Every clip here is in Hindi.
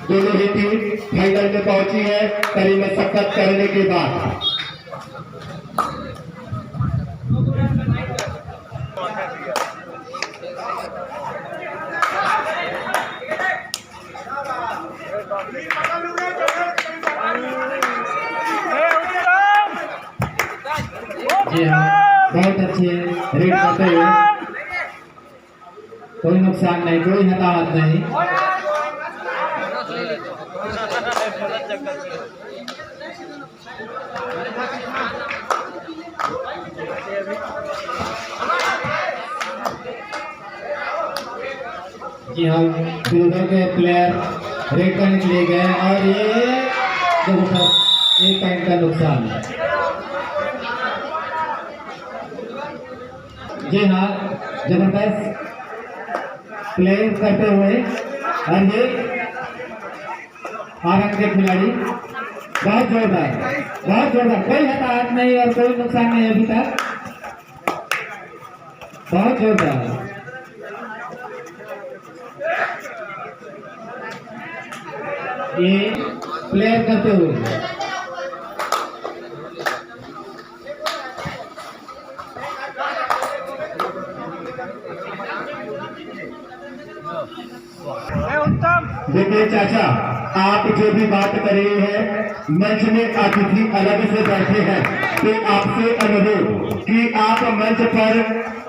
दोनों ही टीम फाइनल में पहुंची है कड़ी मशक्कत करने के बाद। जी हाँ, बहुत अच्छे रेड करते हुए, कोई नुकसान नहीं, कोई हताहत नहीं। जी हाँ, दोनों के प्लेयर रेड करने के लिए गए और ये जबरदस्त एक पॉइंट का नुकसान। जी हाँ, जबरदस्त प्ले करते हुए और ये आरंग के खिलाड़ी बहुत जोरदार, कोई हताहत नहीं और कोई नुकसान नहीं अभी तक, बहुत जोरदार। ये प्लेयर करते हुए देखिए चाचा, आप जो भी बात कर रहे हैं, मंच में अतिथि अलग से बैठे हैं, तो आपसे अनुरोध कि आप मंच पर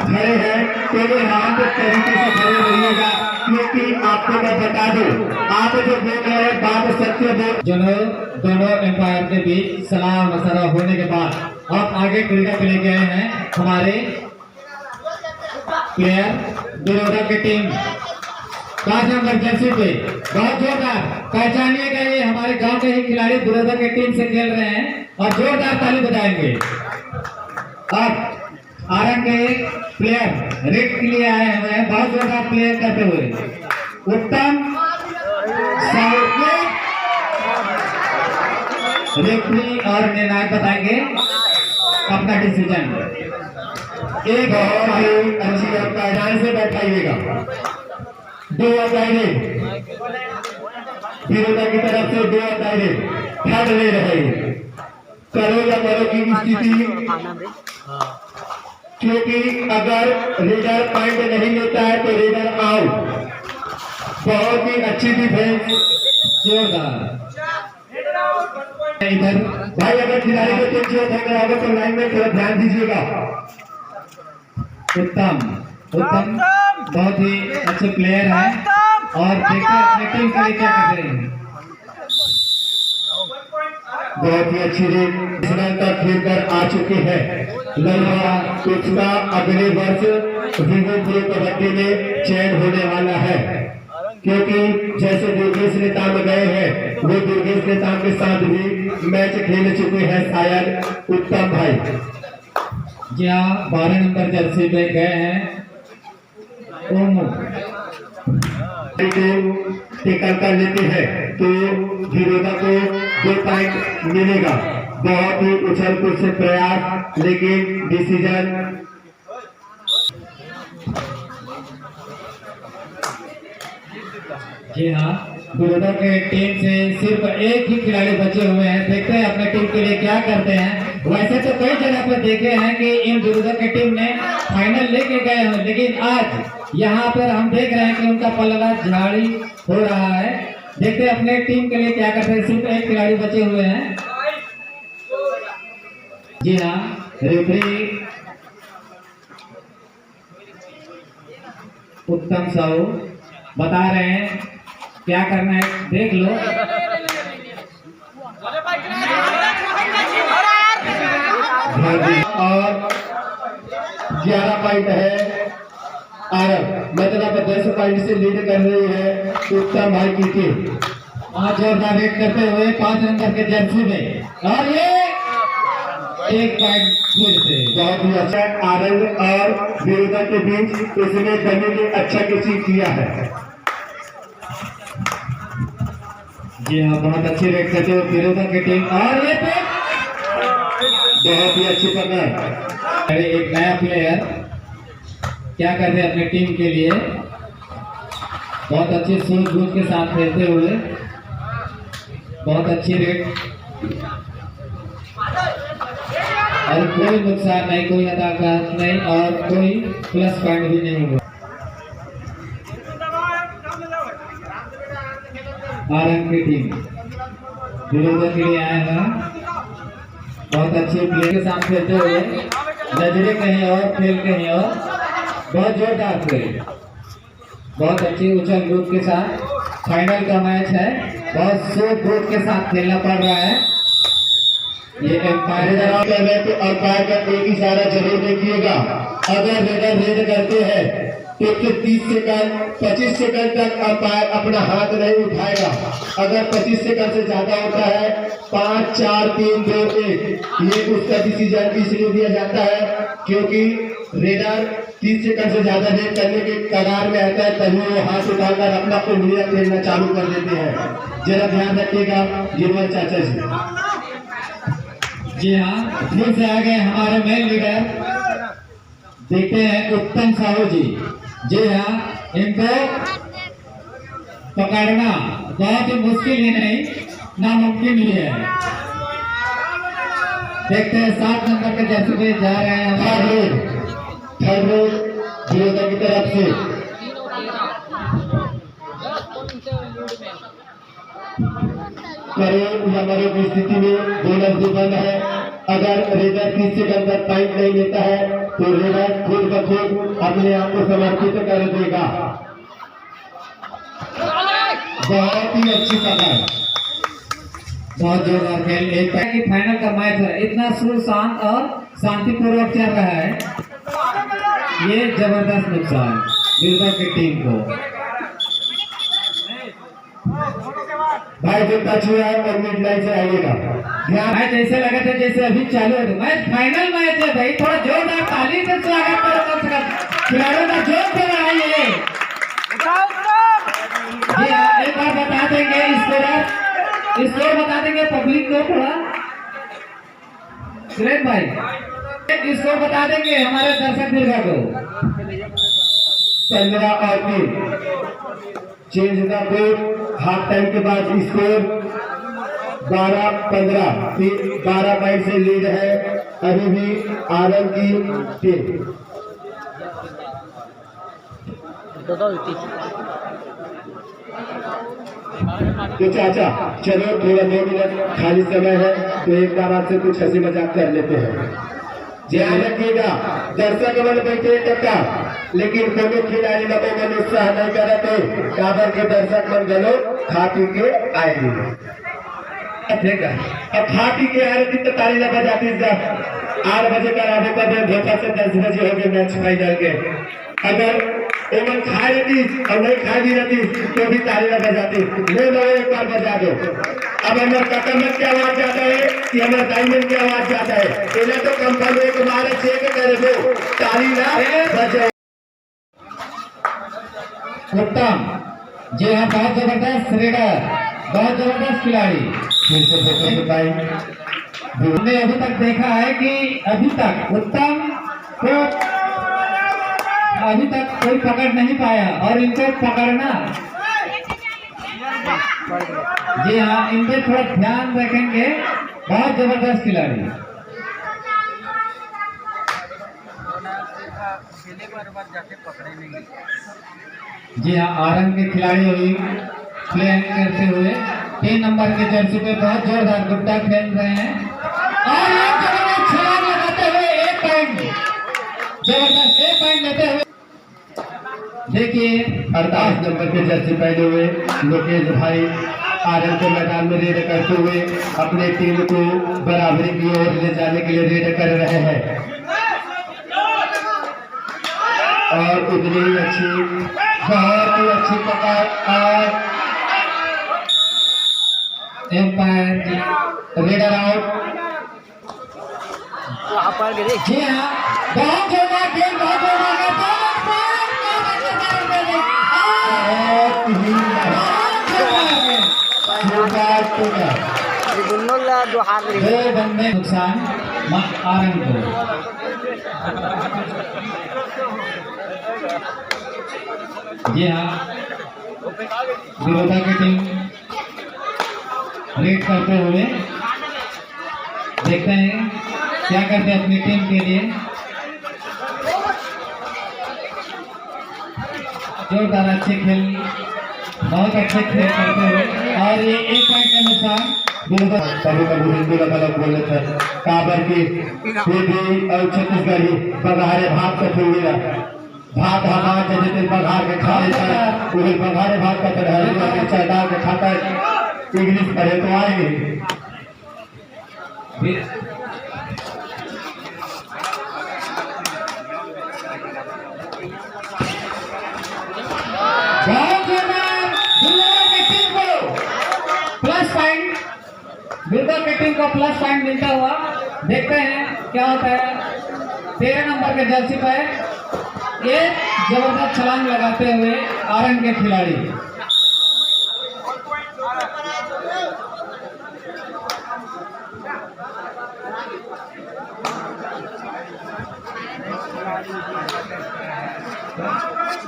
खड़े हैं तो शांत तरीके से खड़े रहिएगा, क्योंकि आपको मैं बता दूं, आप जो बोल रहे हैं बात सत्य बोल। दोनों एम्पायर के बीच सलाह मशवरा होने के बाद अब आगे क्रीडा के लिए गए हैं हमारे प्लेयर दुर्योधन की टीम 5 नंबर जर्सी पे। बहुत जोरदार पहचानिएगा, ये हमारे गांव के ही खिलाड़ी दुर्योधन की टीम से खेल रहे हैं और जोरदार ताली बजाएंगे। अब आरंग के प्लेयर रेड के लिए आए हुए हैं, बहुत जोरदार प्लेयर करते हुए उत्तम रेफरी और निर्णायक बताएंगे अपना डिसीजन। एक और ही अच्छी अंपायर से बैठाइएगा। 2 अंपायर विरोधा की तरफ से 2 अंपायर ठंड ले रहे हैं, करो या मरो की स्थिति, क्योंकि अगर रेडर पॉइंट नहीं लेता है तो रेडर आउट। बहुत ही अच्छी डिफेंस, जोरदार। इधर भाई अगर खिलाड़ी को कुछ चोट होगा तो लाइन में थोड़ा ध्यान दीजिएगा। उत्तम बहुत ही अच्छे प्लेयर हैं और देखते हैं अपनी टीम के लिए क्या कर रहे हैं। बहुत ही अच्छी रेड तक खेल कर आ चुके हैं। लगभग पिछला अगले वर्ष विवो प्रो कबड्डी में चयन होने वाला है, क्योंकि जैसे दुर्गेश नेताम गए हैं, वो दुर्गेश नेताम के साथ भी मैच खेल चुके हैं शायद उत्तम भाई। जी हाँ, 12 नंबर जर्सी पे गए हैं ओमो। टेकल कर लेते हैं तो विरोधा को 2 पॉइंट मिलेगा। बहुत ही उछल कूद से प्रयास, लेकिन डिसीजन जी हाँ, विरोधा के टीम से सिर्फ एक ही खिलाड़ी बचे हुए हैं, देखते हैं अपने टीम के लिए क्या करते हैं। वैसे तो कई जगह पर देखे हैं कि इन विरोधा की टीम ने फाइनल लेके गए हैं, लेकिन आज यहाँ पर हम देख रहे हैं कि उनका पल्ला झाड़ी हो रहा है। देखते हैं अपने टीम के लिए क्या करते हैं, सिर्फ एक खिलाड़ी बचे हुए हैं। जी हाँ, रेफरी उत्तम साहू बता रहे हैं क्या करना है, देख लो। और 11 पॉइंट है आरब, मतलब 10 पॉइंट से लीड कर रही है उत्तम भाई की टीम। आज जोरदार रेड करते हुए 5 नंबर के जर्सी में, और ये 1 पॉइंट फिर से। बहुत ही अच्छा आरंग और विरोधा के बीच इसने डमी ने अच्छा किसी किया है। जी हाँ, बहुत अच्छी रेड करते हुए विरोधा की टीम, और ये बहुत ही अच्छी पकड़। एक नया प्लेयर क्या कर रहे हैं अपनी टीम के लिए। बहुत अच्छे सूझबूझ के साथ खेलते हुए, बहुत अच्छी रेट और कोई नुकसान नहीं, कोई हताहत नहीं और कोई प्लस पॉइंट भी नहीं हुआ। आरंग की टीम विरोध के लिए आए हैं, बहुत अच्छे प्लेयर के साथ खेलते हुए, नजरे कहीं और खेल कहीं और, बहुत जोरदार प्लेयर, बहुत अच्छी उछल कूद के साथ। फाइनल का मैच है, बहुत सूझबूझ के साथ खेलना पड़ रहा है। ये एम्पायर तो अंपायर का एक इशारा जरूर देखिएगा। अगर रेडर रेड करते हैं तो फिर 30 सेकंड 25 सेकंड तक अंपायर अपना हाथ नहीं उठाएगा। अगर 25 सेकंड से ज्यादा होता है 5 4 3 2 1 ये उसका डिसीजन इसलिए दिया जाता है क्योंकि रेडर 30 सेकंड से ज्यादा रेड करने के कगार में आता है, तभी वो हाथ उठाकर अपना उंगलियां खेलना चालू कर देते हैं। जरा ध्यान रखिएगा गिरवर चाचा जी। जी हाँ, फिर से आ गए हमारे मेन लीडर, देखते हैं उत्तम साहू जी। जी हाँ, इनको पकड़ना बहुत ही मुश्किल ही नहीं, नामुमकिन ही है। देखते हैं 7 नंबर के जर्सी पे जा रहे हैं थर्ड रोड विरोधा की तरफ से करोड़ नंबरों की स्थिति में बोनस भी बंद है। अगर रेडर 30 सेकंड तक पॉइंट नहीं लेता है तो रेडर खुद ब खुद अपने आप को समर्पित कर देगा। बहुत ही अच्छी पकड़, बहुत जोरदार खेल। एक की फाइनल का मैच है, इतना सुशांत और शांतिपूर्वक चल रहा है, ये जबरदस्त नुकसान विरोधा की टीम को। भाई जो टच हुआ है और मिड लाइन से आइएगा। मैच ऐसे लगा था जैसे अभी चालू है। मैच फाइनल मैच है भाई, थोड़ा जोरदार ताली से स्वागत करो, कम से कम खिलाड़ियों का जोश बढ़ाइए। जी हाँ, एक बार बता देंगे स्कोर बता देंगे पब्लिक को थोड़ा, सुरेश भाई स्कोर बता देंगे हमारे दर्शक दीर्घा को। 15 और 3 change the board. Half time के बाद स्कोर 12-15 12 पॉइंट से लीड है अभी भी आरंग की टीम। तो चाचा चलो थोड़ा 2 मिनट खाली समय है तो एक बार आपसे कुछ हंसी मजाक कर लेते हैं। ध्यान रखिएगा दर्शक मन बैठे टक्का, लेकिन कोनो खिलाड़ी लोगों मन उत्साह नहीं करते, काबर के दर्शक मन गलो खा पी के आएंगे। अब खा पी के आए दिन तो ताली लगा जाती 8 बजे करावे कदे धोखा से 10 बजे हो गए मैच फाइनल के। अगर ओमन खा लेती और नहीं खा भी रहती तो भी ताली लगा जाती। ले लो एक बार बजा दो। अब हमारे ककमत की आवाज जाता है कि हमारे डायमंड की आवाज जाता है, इन्हें तो कंपनी तुम्हारे चेक कर दो ताली ना बजे। उत्तम, जी हाँ, बहुत जबरदस्त रेडर, बहुत जबरदस्त खिलाड़ी। फिर से फोकस भाई हमने अभी तक देखा है कि अभी तक उत्तम को अभी तक कोई पकड़ नहीं पाया और इनको पकड़ना, जी हाँ, इन पे थोड़ा ध्यान रखेंगे। बहुत जबरदस्त खिलाड़ी। जी हाँ, आरंग के खिलाड़ी हुई प्लेइंग करते हुए 3 नंबर के जर्सी पे बहुत जोरदार गुट्टा खेल रहे हैं और एक जबरदस्त छलांग लगाते हुए 1 पॉइंट, जबरदस्त 1 पॉइंट लेते हुए। देखिए 48 नंबर के जर्सी पहने हुए लोकेश भाई आरंग के मैदान में रेड करते हुए अपने टीम को बराबरी की ओर ले जाने के लिए रेड कर रहे हैं और उतनी ही अच्छी, बहुत ही अच्छी पकड़ और एम्पायर रेडर आउट। जी हाँ, बहुत जोरदार खेल, बहुत जोरदार दो बंदे नुकसान आरंग को। जी हाँ, बड़ौदा की टीम रेड करते हुए देखते हैं क्या करते हैं अपनी टीम के लिए। जोरदार अच्छे खेल, बहुत अच्छे खेल करते हुए और ये 1 पॉइंट का नुकसान। कभी कभी हिंदी का गलत बोले थे काबर की और छत्तीसगढ़ी बघारे भात का थोड़ी भात हमारे जैसे बघार के खाए उन्हें बघारे भात का तरह चढ़ा के खाता इंग्लिश पढ़े तो आएंगे। बिल्कुल की टीम को प्लस पॉइंट मिलता हुआ देखते हैं क्या होता है। 13 नंबर के जर्सी पर एक जबरदस्त छलांग लगाते हुए आरंग के खिलाड़ी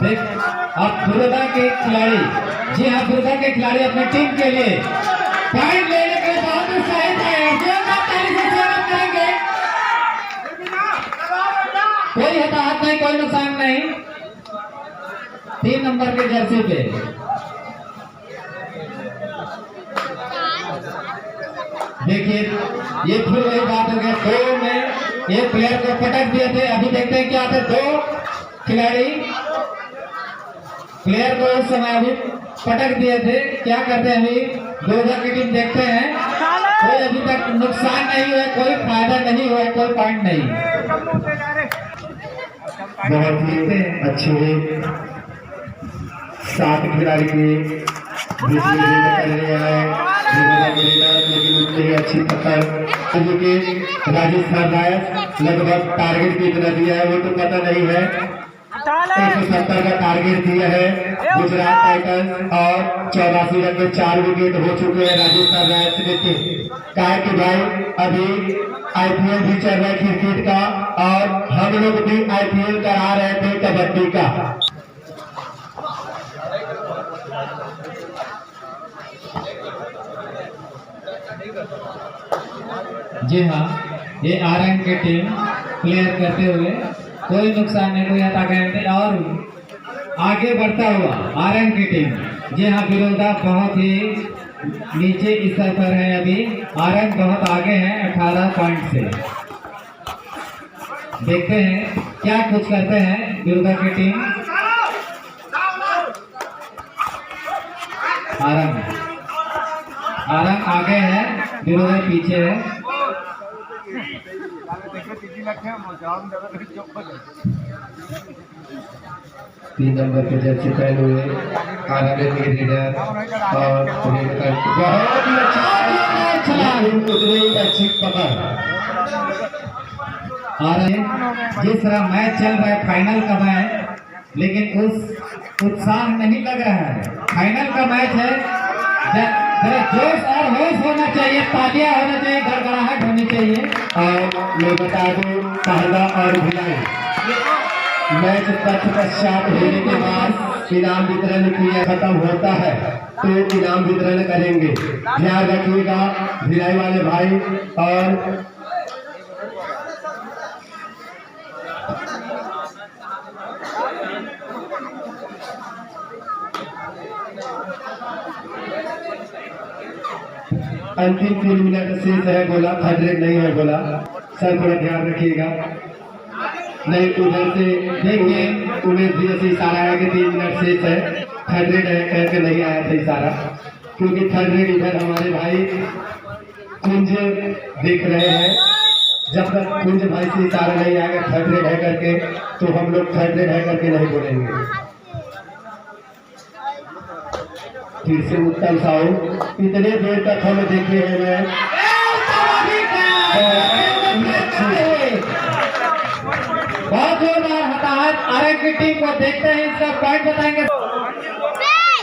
देख अब दुर्गा के खिलाड़ी, जी हाँ दुर्गा के खिलाड़ी अपने टीम के लिए पॉइंट लेने के बहुत उत्साहित है। करेंगे, कोई हताहत नहीं, कोई नुकसान नहीं। 3 नंबर के जर्सी पे देखिए ये फिर वही बात हो गया, 2 में एक प्लेयर को पटक दिए थे। अभी देखते हैं क्या थे 2 खिलाड़ी प्लेयर को उस समय अभी पटक दिए थे। क्या करते हैं अभी दुर्गा की टीम देखते हैं। कोई अभी तक नुकसान नहीं हुआ, कोई फायदा नहीं हुआ, कोई पॉइंट नहीं। बहुत ही अच्छे 7 खिलाड़ी के लेकिन उतनी अच्छी पकड़ क्योंकि राजस्थान रॉयल्स लगभग टारगेट कितना दिया है वो तो पता नहीं है। 170 का टारगेट दिया है गुजरात टाइटंस और 84 रन में 4 विकेट हो चुके हैं राजस्थान रॉयल्स ने। कहा कि भाई अभी IPL भी चल रहा है क्रिकेट का और हम लोग भी IPL करा रहे थे कबड्डी का। जी हाँ ये आरंग की टीम प्लेयर करते हुए कोई नुकसान नहीं, कोई हताहत नहीं और आगे बढ़ता हुआ आरंग की टीम। जी हाँ बिरोधा बहुत ही नीचे स्तर पर है, अभी आरंग बहुत आगे है 18 पॉइंट से। देखते हैं क्या कुछ करते हैं बिरोधा की टीम। आरंग आगे है, बिरोधा पीछे है। 3 नंबर के जर्सी पहने हुए आरंग के लीडर और बहुत ही अच्छी पकड़। जिस तरह मैच चल रहा है फाइनल का मैच, लेकिन उस उत्साह नहीं लग रहा है। फाइनल का मैच है, जरा जोश और होश होना चाहिए, तालियां होना चाहिए, गड़गड़ाहट होनी चाहिए। और मैं बता दूं पहला और भिलाई मैच पश्चात होने के बाद इनाम वितरण किया खत्म होता है तो इनाम वितरण करेंगे, ध्यान रखिएगा भिलाई वाले भाई। और अंतिम 3 मिनट शेष है गोला, 100 नहीं है गोला, सर थोड़ा ध्यान रखिएगा। नहीं उधर से देखिए उन्हें धीरे से इशारा है कि 3 मिनट शेष है, 100 है कह के नहीं आया था इशारा, क्योंकि 100 इधर हमारे भाई कुंज देख रहे हैं। जब तक कुंज भाई से इशारा नहीं आएगा 100 है करके तो हम लोग 100 है करके नहीं बोलेंगे। फिर से उत्तम साहू इतने देर तक हम देखे हैं मैच, बहुत जोरदार हताहत आरंग की टीम को देखते हैं, इसका पॉइंट बताएंगे।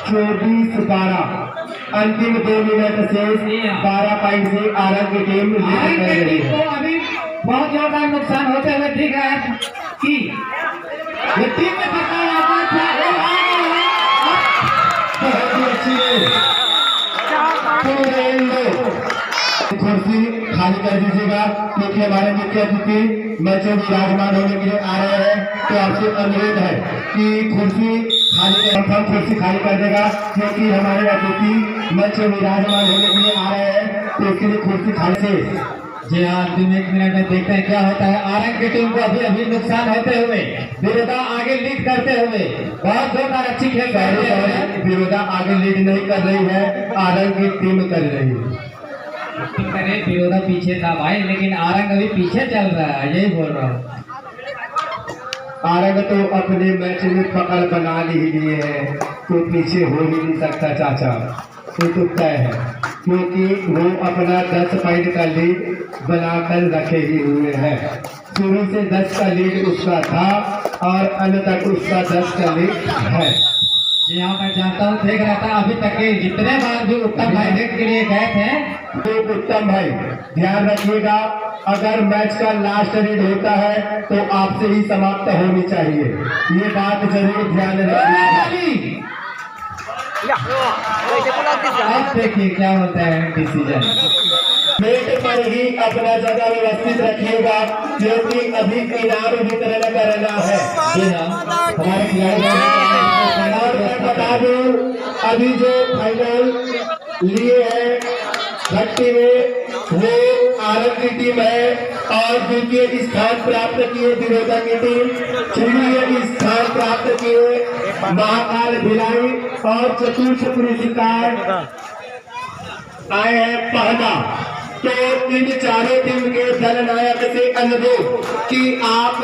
24-12 अंतिम 2 मिनट से 12 पॉइंट से आरंग की टीम आरंग की टीम को अभी बहुत जोरदार नुकसान होते हुए दिख रहा है कि ये टीम में खाली कर दीजिएगा, क्योंकि हमारे मुख्य अतिथि मंच में विराजमान होने के लिए आ रहे हैं। तो आपसे अनुरोध है कि कुर्सी खाली हम कुर्सी खाली कर देगा, क्योंकि हमारे अतिथि मंच में विराजमान होने के लिए आ रहे हैं, तो इसके लिए कुर्सी खाली से। जी हाँ, अंतिम 1 मिनट में देखते हैं क्या होता है। आरंग की टीम को अभी नुकसान होते हुए विरोधा आगे लीड करते हुए बहुत जोरदार अच्छी खेल कर रही है। विरोधा आगे लीड नहीं कर रही है, आरंग की टीम कर रही है। करे विरोधा पीछे था भाई, लेकिन आरंग अभी पीछे चल रहा है, यही बोल रहा हूँ। आरंग तो अपने मैच में पकड़ बना ही लिए है, तो पीछे हो ही नहीं सकता चाचा, तो तय है, क्योंकि वो अपना 10 पॉइंट का लीड बनाकर रखे ही हुए हैं। शुरू से 10 का लीड उसका था और अंत तक उसका 10 का लीड है। जी हाँ, मैं जानता हूँ, देख रहा था अभी तक के जितने बार भी उत्तम भाई हिट के लिए गए थे। तो उत्तम भाई ध्यान रखिएगा, अगर मैच का लास्ट रीड होता है तो आपसे ही समाप्त होनी चाहिए, ये बात जरूर ध्यान रखिएगा। अब देखिए क्या होता है डिसीजन। मेट पर ही अपना जगह व्यवस्थित रखिएगा, क्योंकि अभी इनाम वितरण करना है। जी हाँ, हमारे खिलाड़ी और मैं बता दूं, अभी जो फाइनल लिए हैं भट्टी में, वो आरंग की टीम है, और द्वितीय स्थान प्राप्त किए विरोधा की टीम, तृतीय स्थान प्राप्त किए महाकाल भिलाई, और चतुर्थ पुरस्कार आए हैं पहला। तो इन चारों टीम के दल नायक से अनुरोध कि आप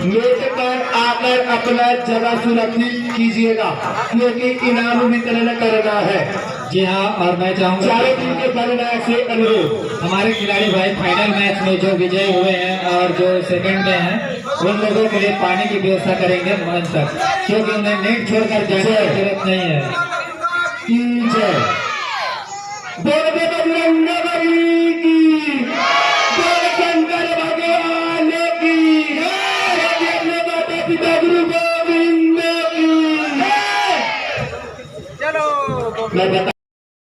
मेट पर आकर अपना जगह सुरक्षित कीजिएगा, क्योंकि इनाम वितरण करना है। जी हाँ, और मैं चाहूँगा चारों टीम के दल नायक से अनुरोध, हमारे खिलाड़ी भाई फाइनल मैच में जो विजयी हुए हैं और जो सेकंड में हैं, उन लोगों के लिए पानी की व्यवस्था करेंगे मंच तक, क्योंकि उन्हें नेट छोड़कर जाने की जरूरत नहीं है। की जय। बोल दे बजरंगबली की, बोल शंकर भगवान की, बोल अपने माता पिता गुरु गोविंद की। चलो मैं बता